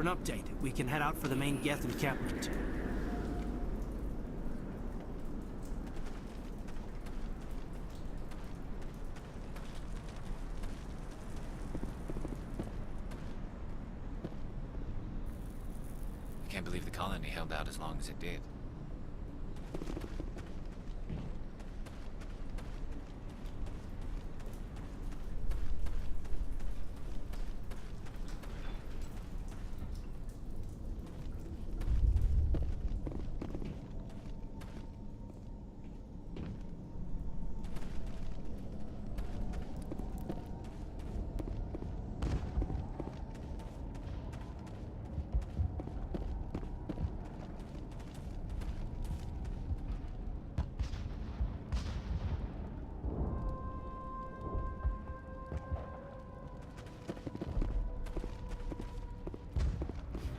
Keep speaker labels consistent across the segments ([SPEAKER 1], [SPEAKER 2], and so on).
[SPEAKER 1] update, we can head out for the main Geth encampment.
[SPEAKER 2] I can't believe the colony held out as long as it did.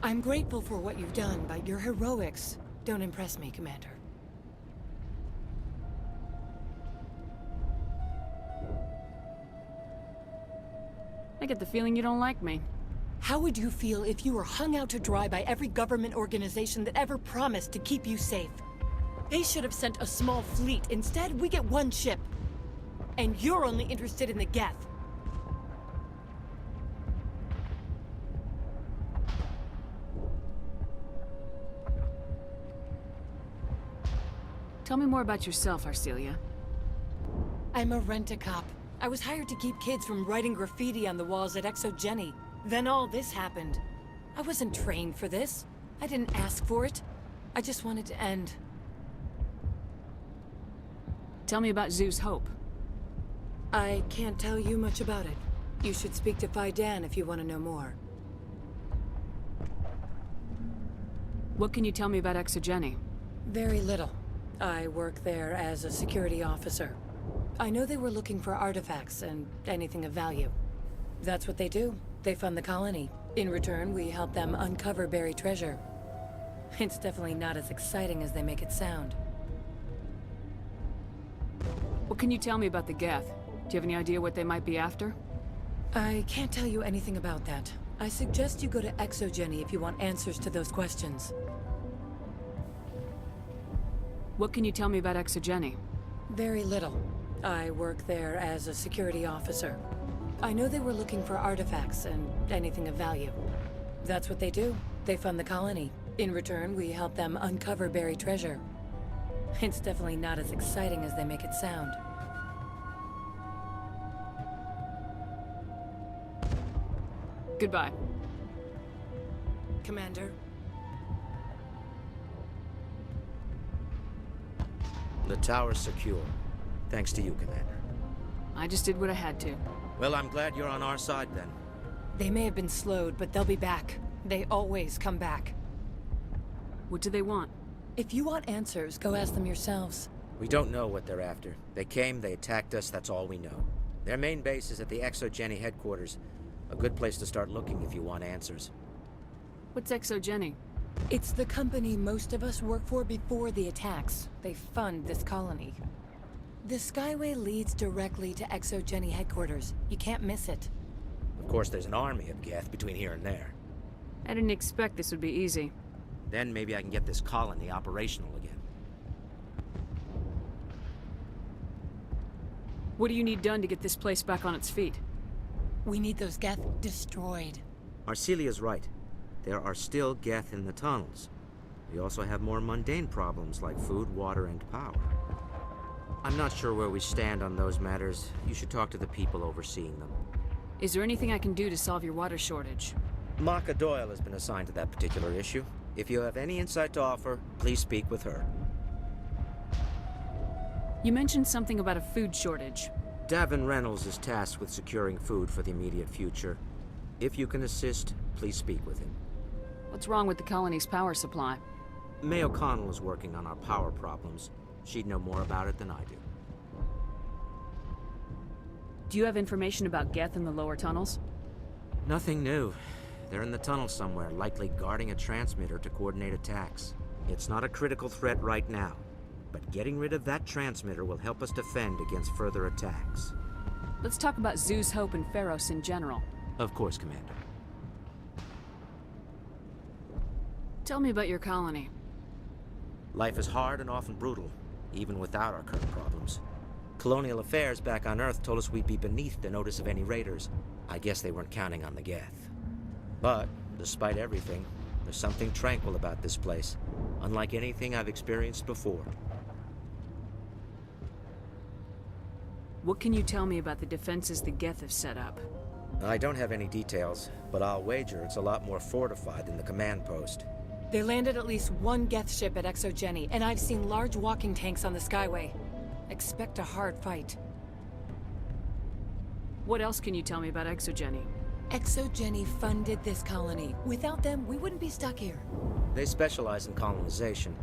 [SPEAKER 3] I'm grateful for what you've done, but your heroics don't impress me, Commander.
[SPEAKER 4] I get the feeling you don't like me.
[SPEAKER 3] How would you feel if you were hung out to dry by every government organization that ever promised to keep you safe? They should have sent a small fleet. Instead, we get one ship. And you're only interested in the Geth.
[SPEAKER 4] Tell me more about yourself, Arcelia.
[SPEAKER 3] I'm a rent-a-cop. I was hired to keep kids from writing graffiti on the walls at ExoGeni. Then all this happened. I wasn't trained for this. I didn't ask for it. I just wanted to end.
[SPEAKER 4] Tell me about Zoo's Hope.
[SPEAKER 3] I can't tell you much about it. You should speak to Fai Dan if you want to know more.
[SPEAKER 4] What can you tell me about ExoGeni?
[SPEAKER 3] Very little. I work there as a security officer. I know they were looking for artifacts and anything of value. That's what they do. They fund the colony. In return, we help them uncover buried treasure. It's definitely not as exciting as they make it sound.
[SPEAKER 4] What can you tell me about the Geth? Do you have any idea what they might be after?
[SPEAKER 3] I can't tell you anything about that. I suggest you go to ExoGeni if you want answers to those questions.
[SPEAKER 4] What can you tell me about ExoGeni?
[SPEAKER 3] Very little. I work there as a security officer. I know they were looking for artifacts and anything of value. That's what they do. They fund the colony. In return, we help them uncover buried treasure. It's definitely not as exciting as they make it sound.
[SPEAKER 4] Goodbye.
[SPEAKER 3] Commander.
[SPEAKER 5] The tower's secure. Thanks to you, Commander.
[SPEAKER 4] I just did what I had to.
[SPEAKER 5] Well, I'm glad you're on our side, then.
[SPEAKER 3] They may have been slowed, but they'll be back. They always come back.
[SPEAKER 4] What do they want?
[SPEAKER 3] If you want answers, go ask them yourselves.
[SPEAKER 5] We don't know what they're after. They came, they attacked us, that's all we know. Their main base is at the ExoGeni headquarters. A good place to start looking if you want answers.
[SPEAKER 4] What's ExoGeni?
[SPEAKER 3] It's the company most of us work for before the attacks. They fund this colony. The Skyway leads directly to ExoGeni headquarters. You can't miss it.
[SPEAKER 5] Of course, there's an army of Geth between here and there.
[SPEAKER 4] I didn't expect this would be easy.
[SPEAKER 5] Then maybe I can get this colony operational again.
[SPEAKER 4] What do you need done to get this place back on its feet?
[SPEAKER 3] We need those Geth destroyed.
[SPEAKER 5] Arcelia's right. There are still Geth in the tunnels. We also have more mundane problems like food, water, and power. I'm not sure where we stand on those matters. You should talk to the people overseeing them.
[SPEAKER 4] Is there anything I can do to solve your water shortage?
[SPEAKER 5] Maka Doyle has been assigned to that particular issue. If you have any insight to offer, please speak with her.
[SPEAKER 4] You mentioned something about a food shortage.
[SPEAKER 5] Davin Raylolds is tasked with securing food for the immediate future. If you can assist, please speak with him.
[SPEAKER 4] What's wrong with the colony's power supply?
[SPEAKER 5] May O'Connell is working on our power problems. She'd know more about it than I do.
[SPEAKER 4] Do you have information about Geth in the lower tunnels?
[SPEAKER 5] Nothing new. They're in the tunnel somewhere, likely guarding a transmitter to coordinate attacks. It's not a critical threat right now, but getting rid of that transmitter will help us defend against further attacks.
[SPEAKER 4] Let's talk about Zoo's Hope and Feros in general.
[SPEAKER 5] Of course, Commander.
[SPEAKER 4] Tell me about your colony.
[SPEAKER 5] Life is hard and often brutal, even without our current problems. Colonial affairs back on Earth told us we'd be beneath the notice of any raiders. I guess they weren't counting on the Geth. But, despite everything, there's something tranquil about this place, unlike anything I've experienced before.
[SPEAKER 4] What can you tell me about the defenses the Geth have set up?
[SPEAKER 5] I don't have any details, but I'll wager it's a lot more fortified than the command post.
[SPEAKER 3] They landed at least one Geth ship at ExoGeni, and I've seen large walking tanks on the Skyway. Expect a hard fight.
[SPEAKER 4] What else can you tell me about ExoGeni?
[SPEAKER 3] ExoGeni funded this colony. Without them, we wouldn't be stuck here.
[SPEAKER 5] They specialize in colonization.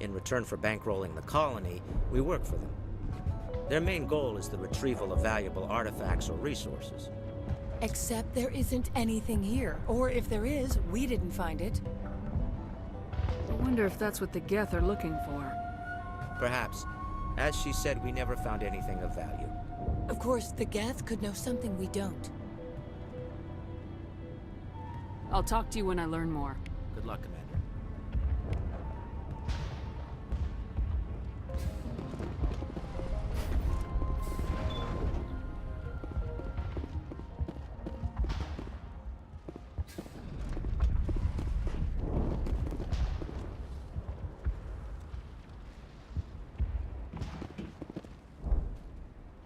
[SPEAKER 5] In return for bankrolling the colony, we work for them. Their main goal is the retrieval of valuable artifacts or resources.
[SPEAKER 3] Except there isn't anything here. Or if there is, we didn't find it.
[SPEAKER 4] I wonder if that's what the Geth are looking for.
[SPEAKER 5] Perhaps. As she said, we never found anything of value.
[SPEAKER 3] Of course, the Geth could know something we don't.
[SPEAKER 4] I'll talk to you when I learn more.
[SPEAKER 5] Good luck, Commander.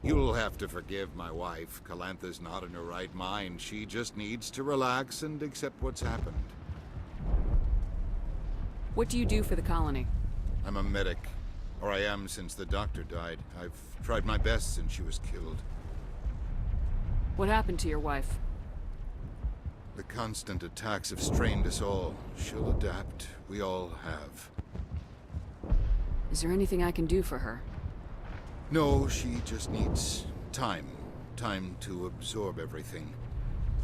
[SPEAKER 6] You'll have to forgive my wife. Calantha's not in her right mind. She just needs to relax and accept what's happened.
[SPEAKER 4] What do you do for the colony?
[SPEAKER 6] I'm a medic. Or I am since the doctor died. I've tried my best since she was killed.
[SPEAKER 4] What happened to your wife?
[SPEAKER 6] The constant attacks have strained us all. She'll adapt. We all have.
[SPEAKER 4] Is there anything I can do for her?
[SPEAKER 6] No, she just needs time. Time to absorb everything.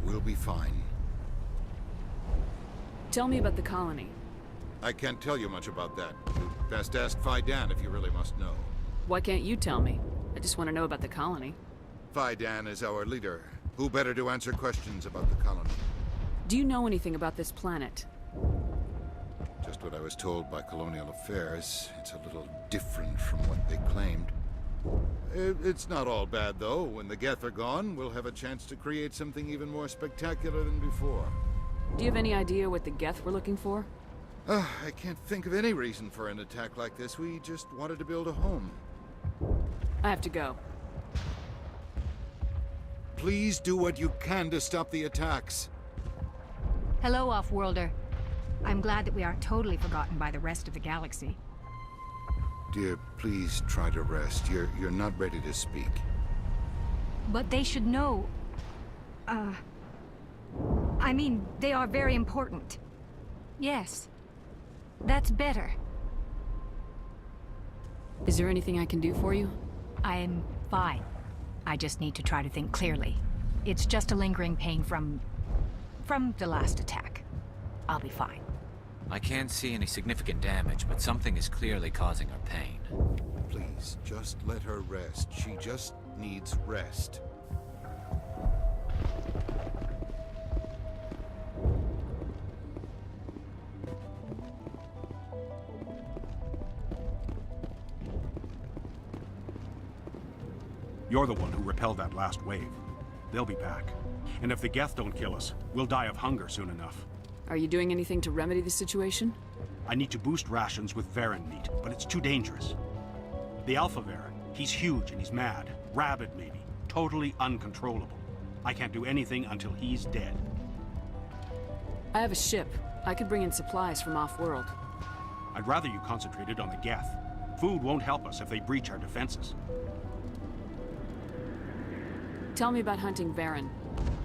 [SPEAKER 6] We'll be fine.
[SPEAKER 4] Tell me about the colony.
[SPEAKER 6] I can't tell you much about that. You'd best ask Fai Dan if you really must know.
[SPEAKER 4] Why can't you tell me? I just want to know about the colony.
[SPEAKER 6] Fai Dan is our leader. Who better to answer questions about the colony?
[SPEAKER 4] Do you know anything about this planet?
[SPEAKER 6] Just what I was told by Colonial Affairs. It's a little different from what they claimed. It's not all bad, though. When the Geth are gone, we'll have a chance to create something even more spectacular than before.
[SPEAKER 4] Do you have any idea what the Geth were looking for?
[SPEAKER 6] I can't think of any reason for an attack like this. We just wanted to build a home.
[SPEAKER 4] I have to go.
[SPEAKER 6] Please do what you can to stop the attacks.
[SPEAKER 7] Hello, Off-Worlder. I'm glad that we aren't totally forgotten by the rest of the galaxy.
[SPEAKER 6] Dear, please try to rest. You're not ready to speak.
[SPEAKER 7] But they should know... I mean, they are very important. Yes. That's better.
[SPEAKER 4] Is there anything I can do for you?
[SPEAKER 7] I'm fine. I just need to try to think clearly. It's just a lingering pain from the last attack. I'll be fine.
[SPEAKER 2] I can't see any significant damage, but something is clearly causing her pain.
[SPEAKER 6] Please, just let her rest. She just needs rest.
[SPEAKER 8] You're the one who repelled that last wave. They'll be back. And if the Geth don't kill us, we'll die of hunger soon enough.
[SPEAKER 4] Are you doing anything to remedy the situation?
[SPEAKER 8] I need to boost rations with Varren meat, but it's too dangerous. The Alpha Varren, he's huge and he's mad. Rabid, maybe. Totally uncontrollable. I can't do anything until he's dead.
[SPEAKER 4] I have a ship. I could bring in supplies from off-world.
[SPEAKER 8] I'd rather you concentrated on the Geth. Food won't help us if they breach our defenses.
[SPEAKER 4] Tell me about hunting Varren.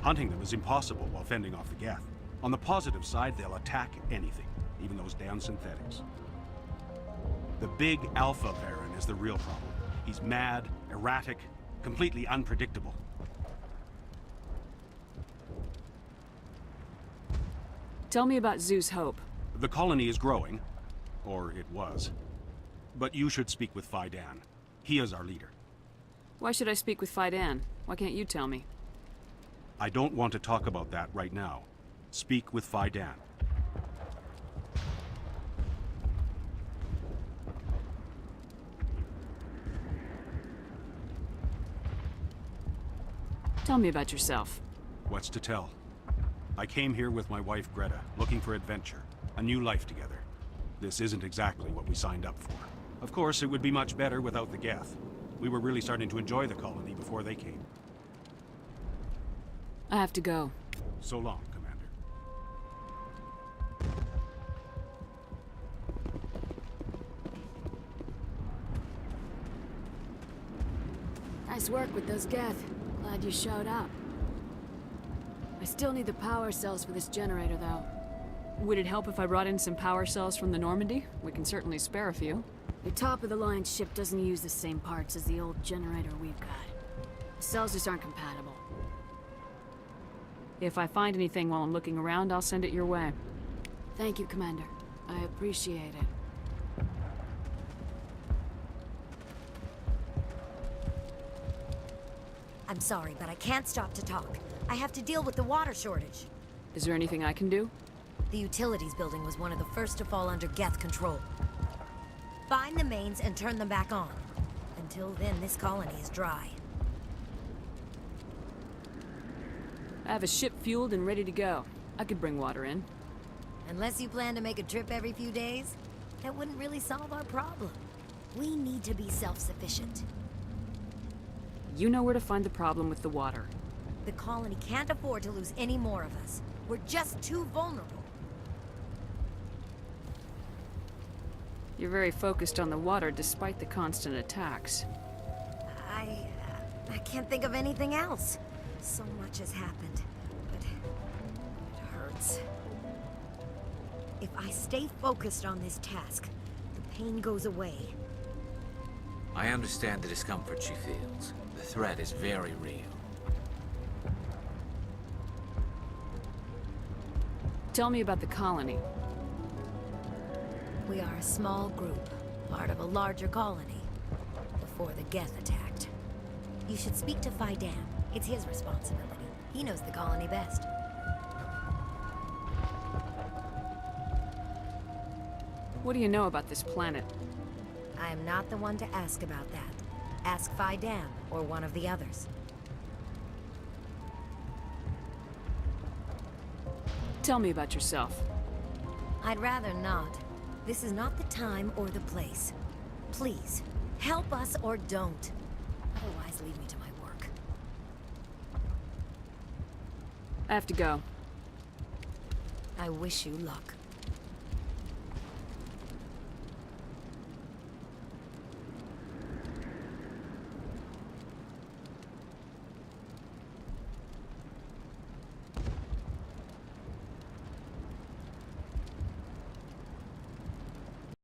[SPEAKER 8] Hunting them is impossible while fending off the Geth. On the positive side, they'll attack anything, even those damn synthetics. The big Alpha Varren is the real problem. He's mad, erratic, completely unpredictable.
[SPEAKER 4] Tell me about Zeus Hope.
[SPEAKER 8] The colony is growing, or it was. But you should speak with Fai Dan. He is our leader.
[SPEAKER 4] Why should I speak with Fai Dan? Why can't you tell me?
[SPEAKER 8] I don't want to talk about that right now. Speak with Fai Dan.
[SPEAKER 4] Tell me about yourself.
[SPEAKER 8] What's to tell? I came here with my wife Greta, looking for adventure, a new life together. This isn't exactly what we signed up for. Of course, it would be much better without the Geth. We were really starting to enjoy the colony before they came.
[SPEAKER 4] I have to go.
[SPEAKER 8] So long, Commander.
[SPEAKER 9] Nice work with those Geth. Glad you showed up. I still need the power cells for this generator, though.
[SPEAKER 4] Would it help if I brought in some power cells from the Normandy? We can certainly spare a few.
[SPEAKER 9] The top-of-the-line ship doesn't use the same parts as the old generator we've got. The cells just aren't compatible.
[SPEAKER 4] If I find anything while I'm looking around, I'll send it your way.
[SPEAKER 9] Thank you, Commander. I appreciate it.
[SPEAKER 10] I'm sorry, but I can't stop to talk. I have to deal with the water shortage.
[SPEAKER 4] Is there anything I can do?
[SPEAKER 10] The utilities building was one of the first to fall under Geth control. Find the mains and turn them back on. Until then, this colony is dry.
[SPEAKER 4] I have a ship fueled and ready to go. I could bring water in.
[SPEAKER 10] Unless you plan to make a trip every few days, that wouldn't really solve our problem. We need to be self-sufficient.
[SPEAKER 4] You know where to find the problem with the water.
[SPEAKER 10] The colony can't afford to lose any more of us. We're just too vulnerable.
[SPEAKER 4] You're very focused on the water despite the constant attacks.
[SPEAKER 10] I can't think of anything else. So much has happened, but it hurts. If I stay focused on this task, the pain goes away.
[SPEAKER 2] I understand the discomfort she feels. The threat is very real.
[SPEAKER 4] Tell me about the colony.
[SPEAKER 10] We are a small group, part of a larger colony, before the Geth attacked. You should speak to Fai Dan. It's his responsibility. He knows the colony best.
[SPEAKER 4] What do you know about this planet?
[SPEAKER 10] I am not the one to ask about that. Ask Fai Dan or one of the others.
[SPEAKER 4] Tell me about yourself.
[SPEAKER 10] I'd rather not. This is not the time or the place. Please, help us or don't. Otherwise, leave me to my work.
[SPEAKER 4] I have to go.
[SPEAKER 10] I wish you luck.